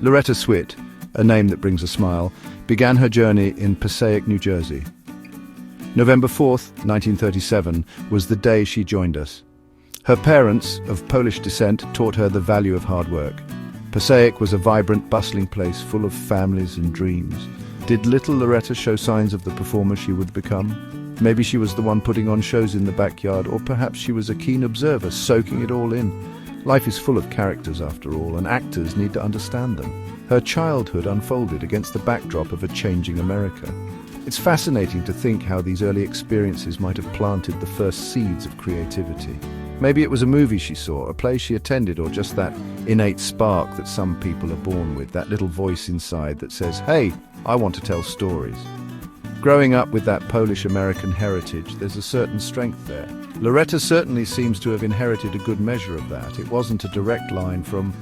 Loretta Swit, a name that brings a smile, began her journey in Passaic, New Jersey. November 4th, 1937, was the day she joined us. Her parents, of Polish descent, taught her the value of hard work. Passaic was a vibrant, bustling place full of families and dreams. Did little Loretta show signs of the performer she would become? Maybe she was the one putting on shows in the backyard, or perhaps she was a keen observer, soaking it all in. Life is full of characters, after all, and actors need to understand them. Her childhood unfolded against the backdrop of a changing America. It's fascinating to think how these early experiences might have planted the first seeds of creativity. Maybe it was a movie she saw, a play she attended, or just that innate spark that some people are born with, that little voice inside that says, "Hey, I want to tell stories." Growing up with that Polish-American heritage, there's a certain strength there. Loretta certainly seems to have inherited a good measure of that. It wasn't a direct line from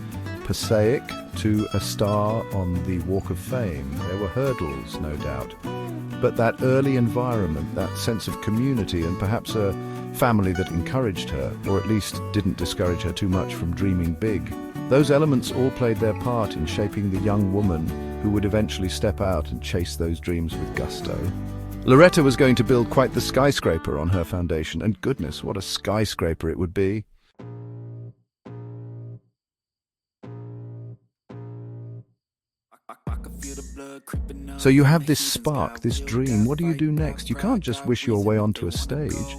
Passaic to a star on the Walk of Fame. There were hurdles, no doubt. But that early environment, that sense of community, and perhaps a family that encouraged her, or at least didn't discourage her too much from dreaming big, those elements all played their part in shaping the young woman who would eventually step out and chase those dreams with gusto. Loretta was going to build quite the skyscraper on her foundation, and goodness, what a skyscraper it would be. So you have this spark, this dream. What do you do next? You can't just wish your way onto a stage.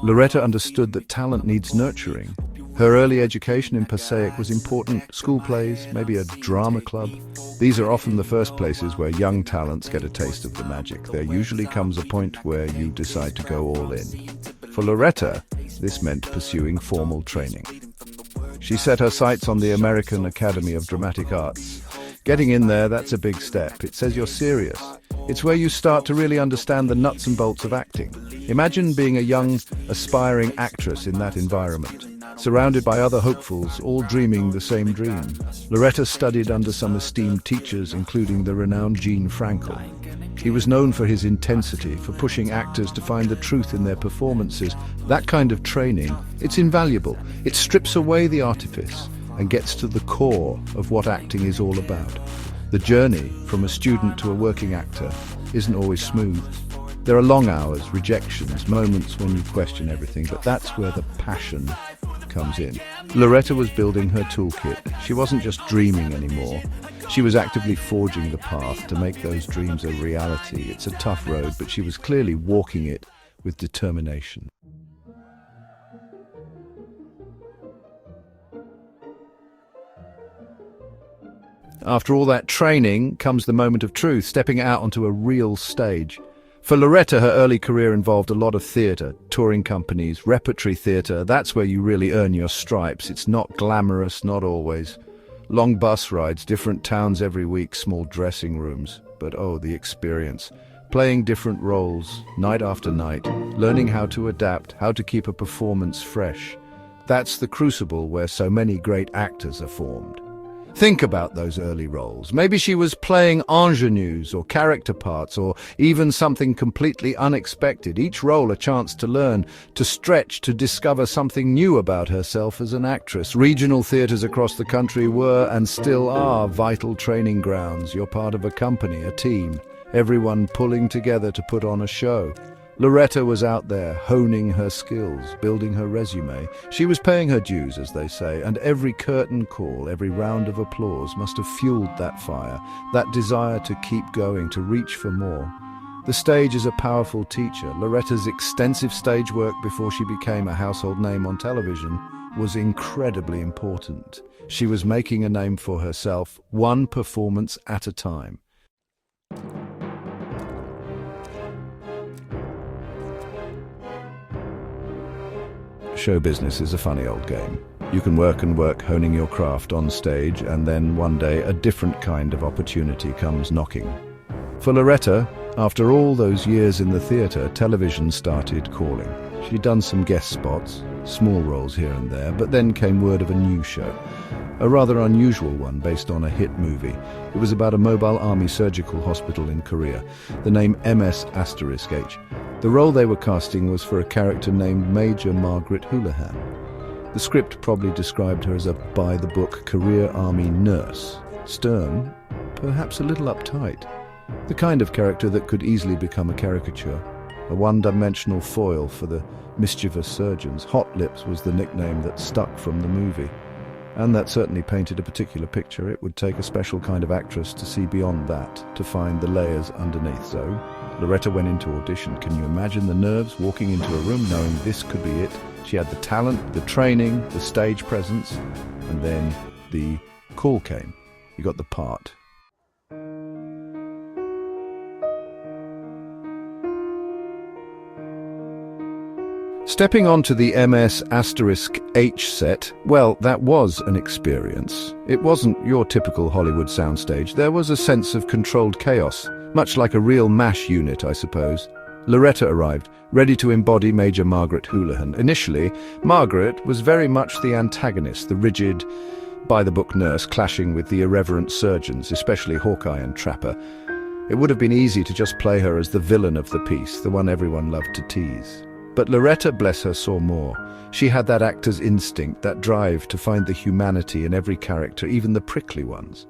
Loretta understood that talent needs nurturing. Her early education in Passaic was important. School plays, maybe a drama club. These are often the first places where young talents get a taste of the magic. There usually comes a point where you decide to go all in. For Loretta, this meant pursuing formal training. She set her sights on the American Academy of Dramatic Arts. Getting in there, that's a big step. It says you're serious. It's where you start to really understand the nuts and bolts of acting. Imagine being a young, aspiring actress in that environment, surrounded by other hopefuls, all dreaming the same dream. Loretta studied under some esteemed teachers, including the renowned Gene Frankel. He was known for his intensity, for pushing actors to find the truth in their performances. That kind of training, it's invaluable. It strips away the artifice and gets to the core of what acting is all about. The journey from a student to a working actor isn't always smooth. There are long hours, rejections, moments when you question everything, but that's where the passion comes in. Loretta was building her toolkit. She wasn't just dreaming anymore. She was actively forging the path to make those dreams a reality. It's a tough road, but she was clearly walking it with determination. After all that training comes the moment of truth, stepping out onto a real stage. For Loretta, her early career involved a lot of theatre, touring companies, repertory theatre. That's where you really earn your stripes. It's not glamorous, not always. Long bus rides, different towns every week, small dressing rooms. But oh, the experience. Playing different roles, night after night, learning how to adapt, how to keep a performance fresh. That's the crucible where so many great actors are formed. Think about those early roles. Maybe she was playing ingenues or character parts, or even something completely unexpected. Each role a chance to learn, to stretch, to discover something new about herself as an actress. Regional theatres across the country were and still are vital training grounds. You're part of a company, a team, everyone pulling together to put on a show. Loretta was out there, honing her skills, building her resume. She was paying her dues, as they say, and every curtain call, every round of applause must have fueled that fire, that desire to keep going, to reach for more. The stage is a powerful teacher. Loretta's extensive stage work before she became a household name on television was incredibly important. She was making a name for herself, one performance at a time. Show business is a funny old game. You can work and work honing your craft on stage, and then one day a different kind of opportunity comes knocking. For Loretta, after all those years in the theatre, television started calling. She'd done some guest spots, small roles here and there, but then came word of a new show. A rather unusual one based on a hit movie. It was about a mobile army surgical hospital in Korea. The name MS*H. The role they were casting was for a character named Major Margaret Houlihan. The script probably described her as a by-the-book career army nurse. stern, perhaps a little uptight. The kind of character that could easily become a caricature, a one-dimensional foil for the mischievous surgeons. Hot Lips was the nickname that stuck from the movie, and that certainly painted a particular picture. It would take a special kind of actress to see beyond that, to find the layers underneath. So Loretta went into audition. Can you imagine the nerves walking into a room knowing this could be it? She had the talent, the training, the stage presence, and then the call came. You got the part. Stepping onto the MS*H set, well, that was an experience. It wasn't your typical Hollywood soundstage. There was a sense of controlled chaos, much like a real MASH unit, I suppose. Loretta arrived, ready to embody Major Margaret Houlihan. Initially, Margaret was very much the antagonist, the rigid, by-the-book nurse clashing with the irreverent surgeons, especially Hawkeye and Trapper. It would have been easy to just play her as the villain of the piece, the one everyone loved to tease. But Loretta, bless her, saw more. She had that actor's instinct, that drive to find the humanity in every character, even the prickly ones.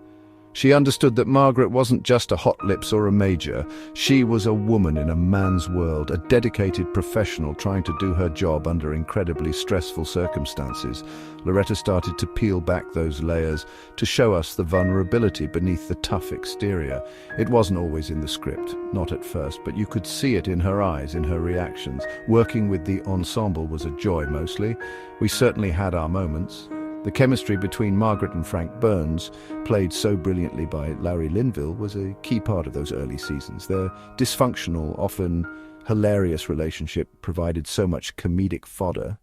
She understood that Margaret wasn't just a Hot Lips or a Major. She was a woman in a man's world, a dedicated professional trying to do her job under incredibly stressful circumstances. Loretta started to peel back those layers to show us the vulnerability beneath the tough exterior. It wasn't always in the script, not at first, but you could see it in her eyes, in her reactions. Working with the ensemble was a joy mostly. We certainly had our moments. The chemistry between Margaret and Frank Burns, played so brilliantly by Larry Linville, was a key part of those early seasons. Their dysfunctional, often hilarious relationship provided so much comedic fodder.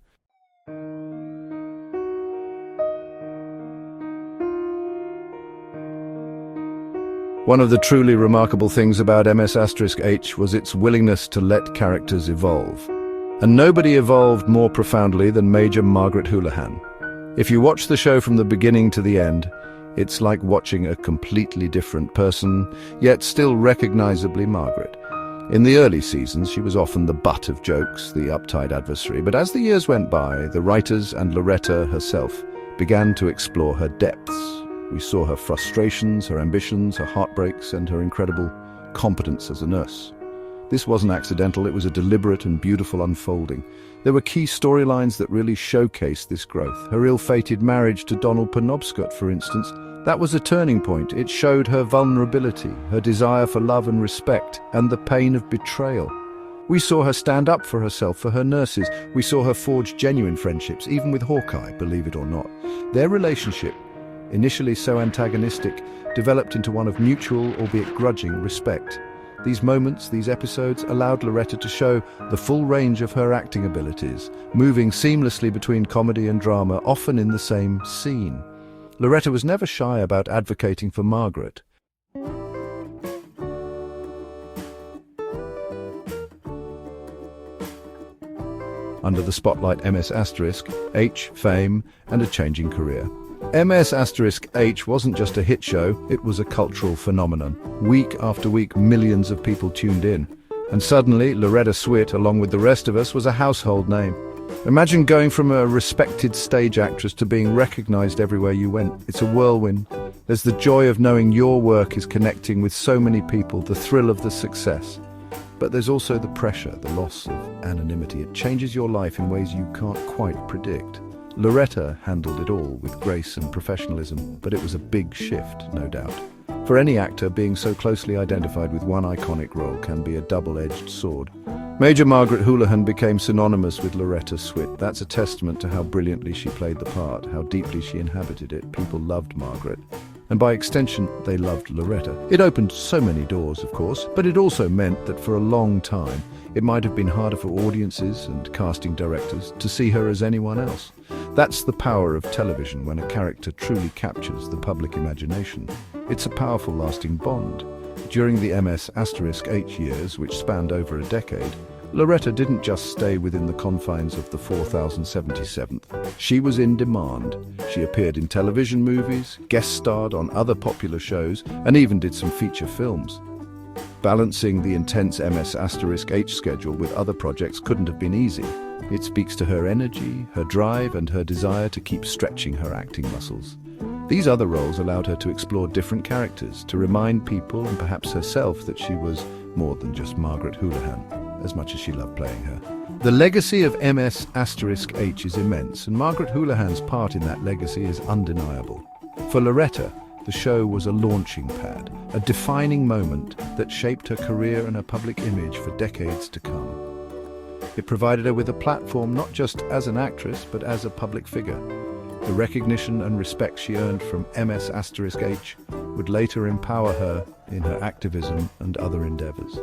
One of the truly remarkable things about MS*H was its willingness to let characters evolve. And nobody evolved more profoundly than Major Margaret Houlihan. If you watch the show from the beginning to the end, it's like watching a completely different person, yet still recognizably Margaret. In the early seasons, she was often the butt of jokes, the uptight adversary, but as the years went by, the writers and Loretta herself began to explore her depths. We saw her frustrations, her ambitions, her heartbreaks, and her incredible competence as a nurse. This wasn't accidental, it was a deliberate and beautiful unfolding. There were key storylines that really showcased this growth. Her ill-fated marriage to Donald Penobscot, for instance, that was a turning point. It showed her vulnerability, her desire for love and respect, and the pain of betrayal. We saw her stand up for herself, for her nurses. We saw her forge genuine friendships, even with Hawkeye, believe it or not. Their relationship, initially so antagonistic, developed into one of mutual, albeit grudging, respect. These moments, these episodes, allowed Loretta to show the full range of her acting abilities, moving seamlessly between comedy and drama, often in the same scene. Loretta was never shy about advocating for Margaret. Under the spotlight, MS*H, fame, and a changing career. MS*H wasn't just a hit show, it was a cultural phenomenon. Week after week, millions of people tuned in. And suddenly, Loretta Swit, along with the rest of us, was a household name. Imagine going from a respected stage actress to being recognized everywhere you went. It's a whirlwind. There's the joy of knowing your work is connecting with so many people, the thrill of the success. But there's also the pressure, the loss of anonymity. It changes your life in ways you can't quite predict. Loretta handled it all with grace and professionalism, but it was a big shift, no doubt. For any actor, being so closely identified with one iconic role can be a double-edged sword. Major Margaret Houlihan became synonymous with Loretta Swit. That's a testament to how brilliantly she played the part, how deeply she inhabited it. People loved Margaret, and by extension, they loved Loretta. It opened so many doors, of course, but it also meant that for a long time, it might have been harder for audiences and casting directors to see her as anyone else. That's the power of television when a character truly captures the public imagination. It's a powerful, lasting bond. During the MS*H years, which spanned over a decade, Loretta didn't just stay within the confines of the 4077th. She was in demand. She appeared in television movies, guest starred on other popular shows, and even did some feature films. Balancing the intense MS*H schedule with other projects couldn't have been easy. It speaks to her energy, her drive, and her desire to keep stretching her acting muscles. These other roles allowed her to explore different characters, to remind people and perhaps herself that she was more than just Margaret Houlihan, as much as she loved playing her. The legacy of MS*H is immense, and Margaret Houlihan's part in that legacy is undeniable. For Loretta, the show was a launching pad, a defining moment that shaped her career and her public image for decades to come. It provided her with a platform not just as an actress, but as a public figure. The recognition and respect she earned from MS*H would later empower her in her activism and other endeavors.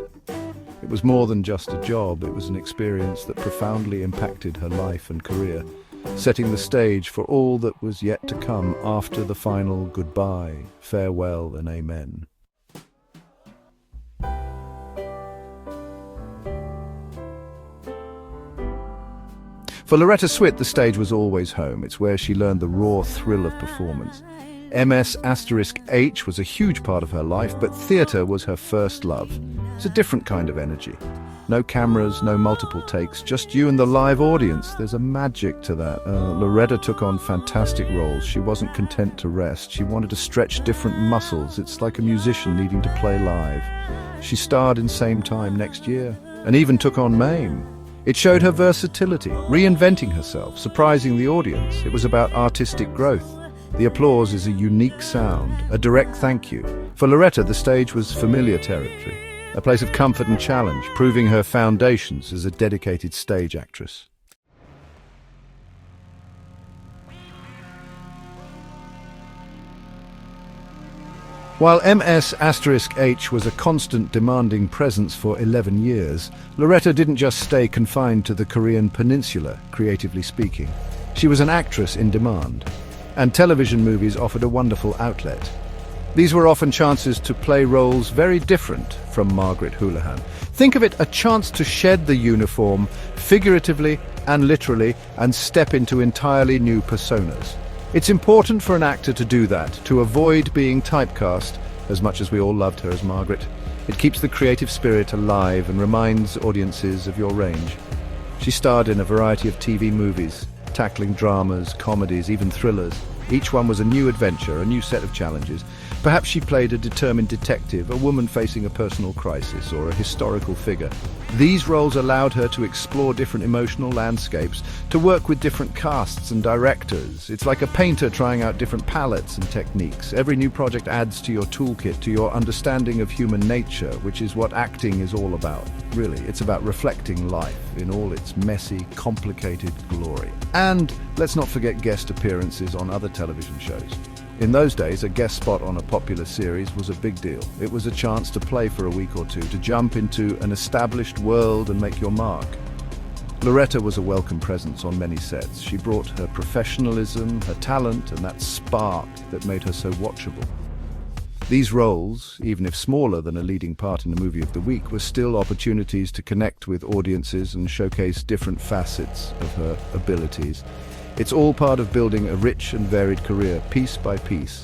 It was more than just a job, it was an experience that profoundly impacted her life and career, setting the stage for all that was yet to come after the final goodbye, farewell and amen. For Loretta Swit, the stage was always home. It's where she learned the raw thrill of performance. MS*H was a huge part of her life, but theatre was her first love. It's a different kind of energy. No cameras, no multiple takes, just you and the live audience. There's a magic to that. Loretta took on fantastic roles. She wasn't content to rest. She wanted to stretch different muscles. It's like a musician needing to play live. She starred in Same Time Next Year, and even took on Mame. It showed her versatility, reinventing herself, surprising the audience. It was about artistic growth. The applause is a unique sound, a direct thank you. For Loretta, the stage was familiar territory, a place of comfort and challenge, proving her foundations as a dedicated stage actress. While MS*H was a constant demanding presence for 11 years, Loretta didn't just stay confined to the Korean peninsula, creatively speaking. She was an actress in demand, and television movies offered a wonderful outlet. These were often chances to play roles very different from Margaret Houlihan. Think of it, a chance to shed the uniform, figuratively and literally, and step into entirely new personas. It's important for an actor to do that, to avoid being typecast, as much as we all loved her as Margaret. It keeps the creative spirit alive and reminds audiences of your range. She starred in a variety of TV movies, tackling dramas, comedies, even thrillers. Each one was a new adventure, a new set of challenges. Perhaps she played a determined detective, a woman facing a personal crisis, or a historical figure. These roles allowed her to explore different emotional landscapes, to work with different casts and directors. It's like a painter trying out different palettes and techniques. Every new project adds to your toolkit, to your understanding of human nature, which is what acting is all about. Really, it's about reflecting life in all its messy, complicated glory. And let's not forget guest appearances on other television shows. In those days, a guest spot on a popular series was a big deal. It was a chance to play for a week or two, to jump into an established world and make your mark. Loretta was a welcome presence on many sets. She brought her professionalism, her talent, and that spark that made her so watchable. These roles, even if smaller than a leading part in a movie of the week, were still opportunities to connect with audiences and showcase different facets of her abilities. It's all part of building a rich and varied career, piece by piece.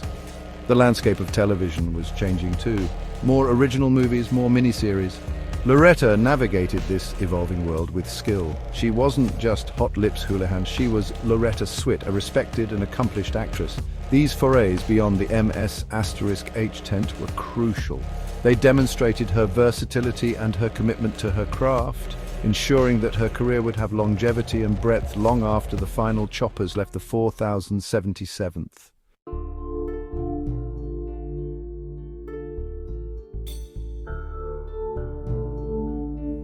The landscape of television was changing too. More original movies, more miniseries. Loretta navigated this evolving world with skill. She wasn't just Hot Lips Houlihan, she was Loretta Swit, a respected and accomplished actress. These forays beyond the MS*H tent were crucial. They demonstrated her versatility and her commitment to her craft, ensuring that her career would have longevity and breadth long after the final choppers left the 4077th.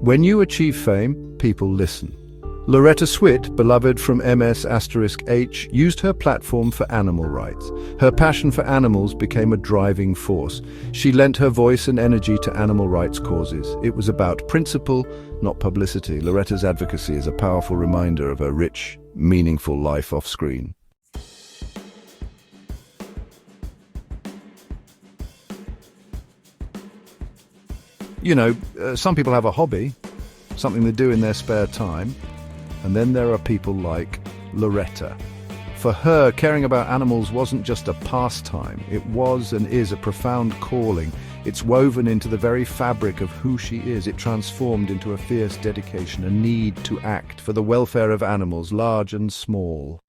When you achieve fame, people listen. Loretta Swit, beloved from MS*H, used her platform for animal rights. Her passion for animals became a driving force. She lent her voice and energy to animal rights causes. It was about principle, not publicity. Loretta's advocacy is a powerful reminder of her rich, meaningful life off-screen. You know, some people have a hobby, something they do in their spare time. And then there are people like Loretta. For her, caring about animals wasn't just a pastime. It was and is a profound calling. It's woven into the very fabric of who she is. It transformed into a fierce dedication, a need to act for the welfare of animals, large and small.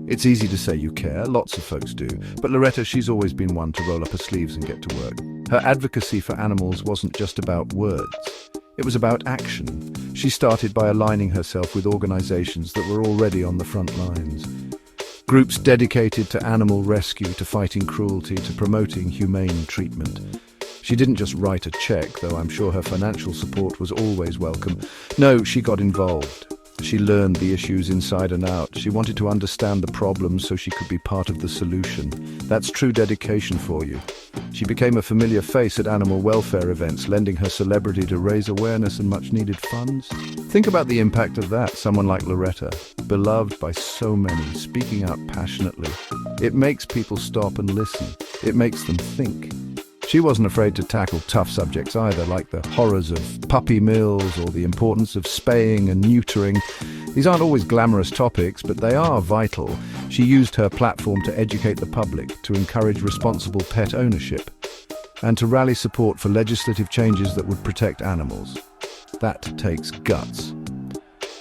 It's easy to say you care, lots of folks do, but Loretta, she's always been one to roll up her sleeves and get to work. Her advocacy for animals wasn't just about words, it was about action. She started by aligning herself with organizations that were already on the front lines. Groups dedicated to animal rescue, to fighting cruelty, to promoting humane treatment. She didn't just write a check, though I'm sure her financial support was always welcome. No, she got involved. She learned the issues inside and out. She wanted to understand the problems so she could be part of the solution. That's true dedication for you. She became a familiar face at animal welfare events, lending her celebrity to raise awareness and much-needed funds. Think about the impact of that, someone like Loretta, beloved by so many, speaking out passionately. It makes people stop and listen. It makes them think. She wasn't afraid to tackle tough subjects either, like the horrors of puppy mills or the importance of spaying and neutering. These aren't always glamorous topics, but they are vital. She used her platform to educate the public, to encourage responsible pet ownership, and to rally support for legislative changes that would protect animals. That takes guts.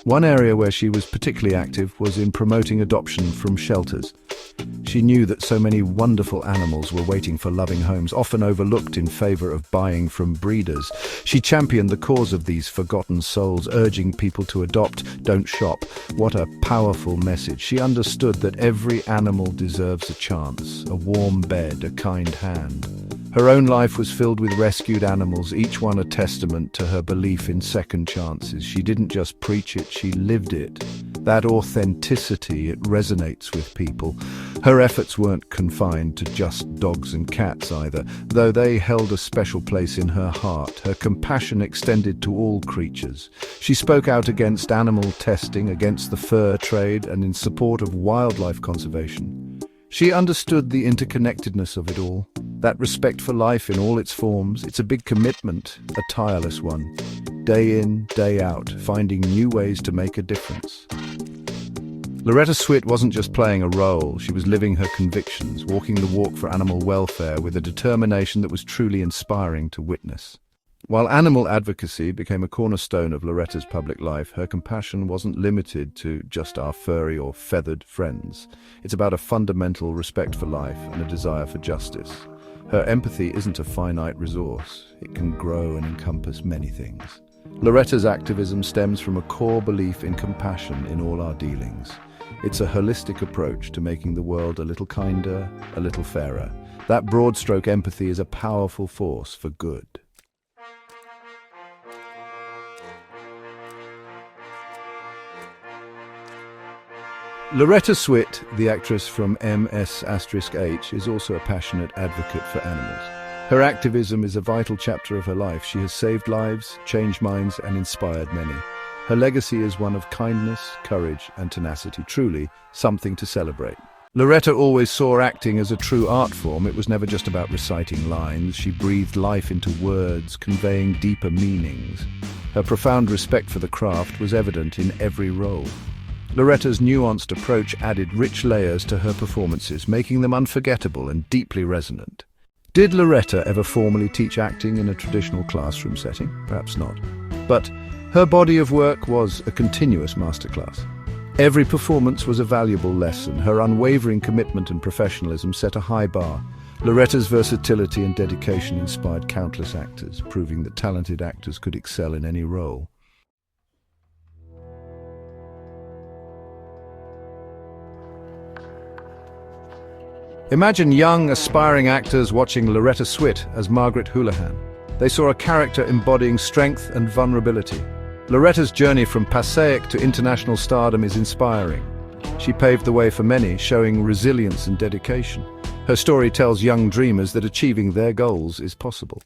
One area where she was particularly active was in promoting adoption from shelters. She knew that so many wonderful animals were waiting for loving homes, often overlooked in favor of buying from breeders. She championed the cause of these forgotten souls, urging people to adopt, don't shop. What a powerful message. She understood that every animal deserves a chance, a warm bed, a kind hand. Her own life was filled with rescued animals, each one a testament to her belief in second chances. She didn't just preach it, she lived it. That authenticity, it resonates with people. Her efforts weren't confined to just dogs and cats either, though they held a special place in her heart. Her compassion extended to all creatures. She spoke out against animal testing, against the fur trade, and in support of wildlife conservation. She understood the interconnectedness of it all. That respect for life in all its forms, it's a big commitment, a tireless one. Day in, day out, finding new ways to make a difference. Loretta Swit wasn't just playing a role, she was living her convictions, walking the walk for animal welfare with a determination that was truly inspiring to witness. While animal advocacy became a cornerstone of Loretta's public life, her compassion wasn't limited to just our furry or feathered friends. It's about a fundamental respect for life and a desire for justice. Her empathy isn't a finite resource. It can grow and encompass many things. Loretta's activism stems from a core belief in compassion in all our dealings. It's a holistic approach to making the world a little kinder, a little fairer. That broad-stroke empathy is a powerful force for good. Loretta Swit, the actress from MS*H, is also a passionate advocate for animals. Her activism is a vital chapter of her life. She has saved lives, changed minds, and inspired many. Her legacy is one of kindness, courage, and tenacity, truly something to celebrate. Loretta always saw acting as a true art form. It was never just about reciting lines. She breathed life into words, conveying deeper meanings. Her profound respect for the craft was evident in every role. Loretta's nuanced approach added rich layers to her performances, making them unforgettable and deeply resonant. Did Loretta ever formally teach acting in a traditional classroom setting? Perhaps not. But her body of work was a continuous masterclass. Every performance was a valuable lesson. Her unwavering commitment and professionalism set a high bar. Loretta's versatility and dedication inspired countless actors, proving that talented actors could excel in any role. Imagine young, aspiring actors watching Loretta Swit as Margaret Houlihan. They saw a character embodying strength and vulnerability. Loretta's journey from Passaic to international stardom is inspiring. She paved the way for many, showing resilience and dedication. Her story tells young dreamers that achieving their goals is possible.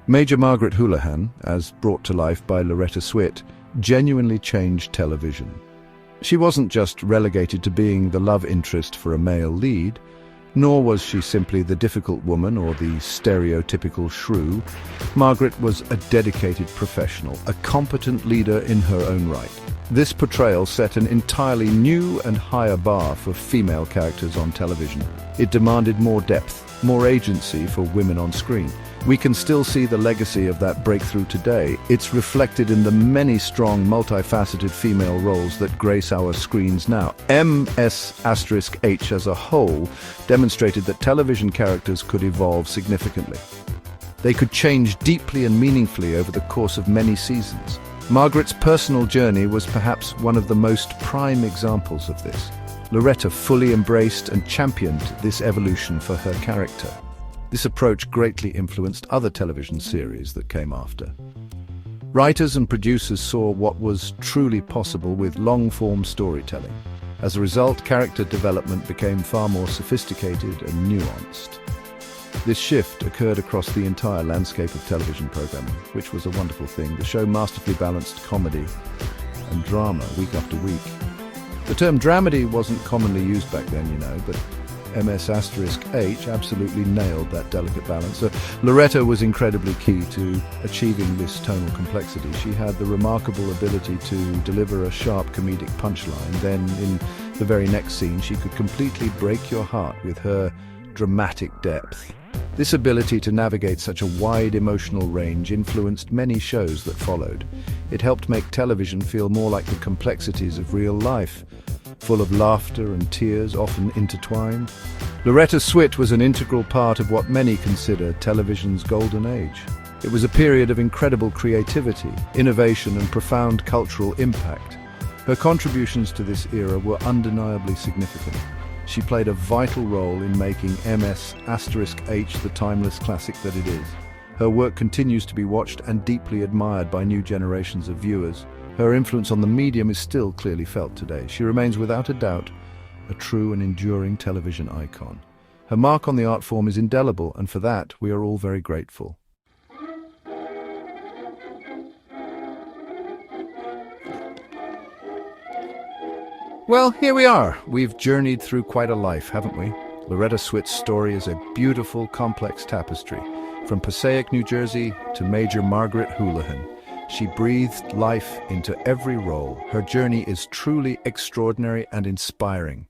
Major Margaret Houlihan, as brought to life by Loretta Swit, genuinely changed television. She wasn't just relegated to being the love interest for a male lead, nor was she simply the difficult woman or the stereotypical shrew. Margaret was a dedicated professional, a competent leader in her own right. This portrayal set an entirely new and higher bar for female characters on television. It demanded more depth, more agency for women on screen. We can still see the legacy of that breakthrough today. It's reflected in the many strong, multifaceted female roles that grace our screens now. MS*H as a whole demonstrated that television characters could evolve significantly. They could change deeply and meaningfully over the course of many seasons. Margaret's personal journey was perhaps one of the most prime examples of this. Loretta fully embraced and championed this evolution for her character. This approach greatly influenced other television series that came after. Writers and producers saw what was truly possible with long-form storytelling. As a result, character development became far more sophisticated and nuanced. This shift occurred across the entire landscape of television programming, which was a wonderful thing. The show masterfully balanced comedy and drama week after week. The term dramedy wasn't commonly used back then, but MS*H absolutely nailed that delicate balance. So Loretta was incredibly key to achieving this tonal complexity. She had the remarkable ability to deliver a sharp comedic punchline. Then in the very next scene, she could completely break your heart with her dramatic depth. This ability to navigate such a wide emotional range influenced many shows that followed. It helped make television feel more like the complexities of real life, full of laughter and tears, often intertwined. Loretta Swit was an integral part of what many consider television's golden age. It was a period of incredible creativity, innovation, and profound cultural impact. Her contributions to this era were undeniably significant. She played a vital role in making MS*H the timeless classic that it is. Her work continues to be watched and deeply admired by new generations of viewers. Her influence on the medium is still clearly felt today. She remains without a doubt a true and enduring television icon. Her mark on the art form is indelible, and for that we are all very grateful. Well, here we are. We've journeyed through quite a life, haven't we? Loretta Swit's story is a beautiful, complex tapestry. From Passaic, New Jersey to Major Margaret Houlihan, she breathed life into every role. Her journey is truly extraordinary and inspiring.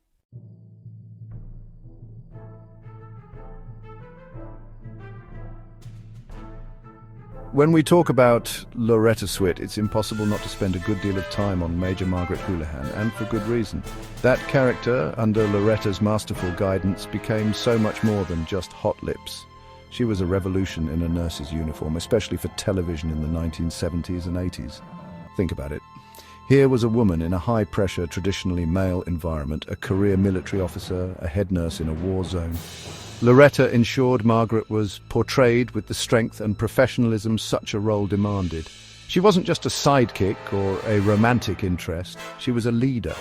When we talk about Loretta Swit, it's impossible not to spend a good deal of time on Major Margaret Houlihan, and for good reason. That character, under Loretta's masterful guidance, became so much more than just hot lips. She was a revolution in a nurse's uniform, especially for television in the 1970s and 80s. Think about it. Here was a woman in a high-pressure, traditionally male environment, a career military officer, a head nurse in a war zone. Loretta ensured Margaret was portrayed with the strength and professionalism such a role demanded. She wasn't just a sidekick or a romantic interest, she was a leader.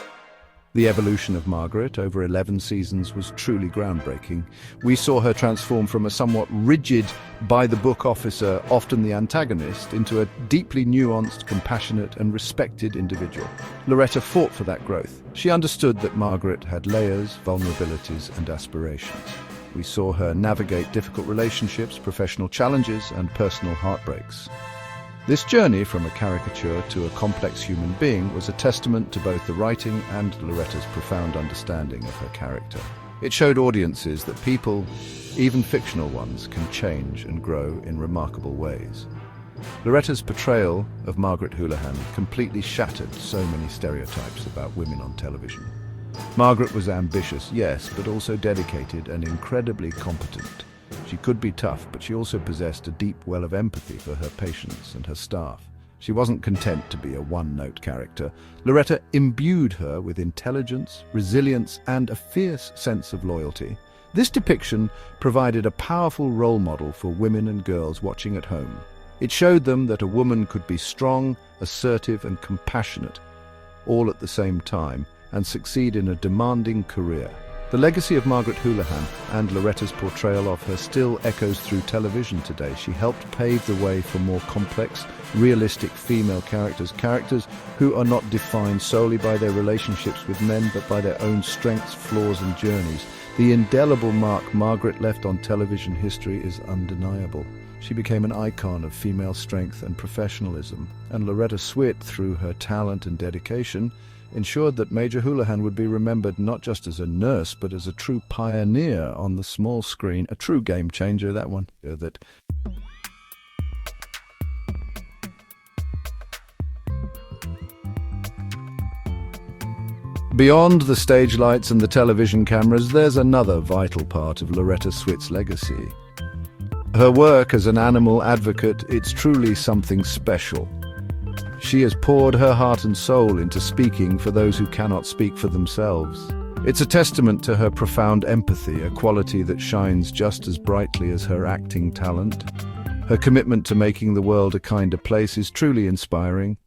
The evolution of Margaret over 11 seasons was truly groundbreaking. We saw her transform from a somewhat rigid, by-the-book officer, often the antagonist, into a deeply nuanced, compassionate and respected individual. Loretta fought for that growth. She understood that Margaret had layers, vulnerabilities and aspirations. We saw her navigate difficult relationships, professional challenges, and personal heartbreaks. This journey from a caricature to a complex human being was a testament to both the writing and Loretta's profound understanding of her character. It showed audiences that people, even fictional ones, can change and grow in remarkable ways. Loretta's portrayal of Margaret Houlihan completely shattered so many stereotypes about women on television. Margaret was ambitious, yes, but also dedicated and incredibly competent. She could be tough, but she also possessed a deep well of empathy for her patients and her staff. She wasn't content to be a one-note character. Loretta imbued her with intelligence, resilience, and a fierce sense of loyalty. This depiction provided a powerful role model for women and girls watching at home. It showed them that a woman could be strong, assertive, and compassionate, all at the same time, and succeed in a demanding career. The legacy of Margaret Houlihan and Loretta's portrayal of her still echoes through television today. She helped pave the way for more complex, realistic female characters who are not defined solely by their relationships with men, but by their own strengths, flaws, and journeys. The indelible mark Margaret left on television history is undeniable. She became an icon of female strength and professionalism, and Loretta Swit, through her talent and dedication, ensured that Major Houlihan would be remembered not just as a nurse, but as a true pioneer on the small screen, a true game changer, that one. Beyond the stage lights and the television cameras, there's another vital part of Loretta Swit's legacy. Her work as an animal advocate, it's truly something special. She has poured her heart and soul into speaking for those who cannot speak for themselves. It's a testament to her profound empathy, a quality that shines just as brightly as her acting talent. Her commitment to making the world a kinder place is truly inspiring.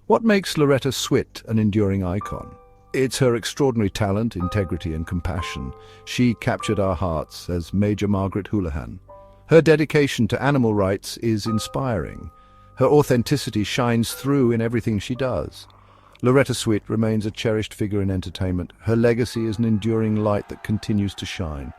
What makes Loretta Swit an enduring icon? It's her extraordinary talent, integrity and compassion. She captured our hearts as Major Margaret Houlihan. Her dedication to animal rights is inspiring. Her authenticity shines through in everything she does. Loretta Swit remains a cherished figure in entertainment. Her legacy is an enduring light that continues to shine.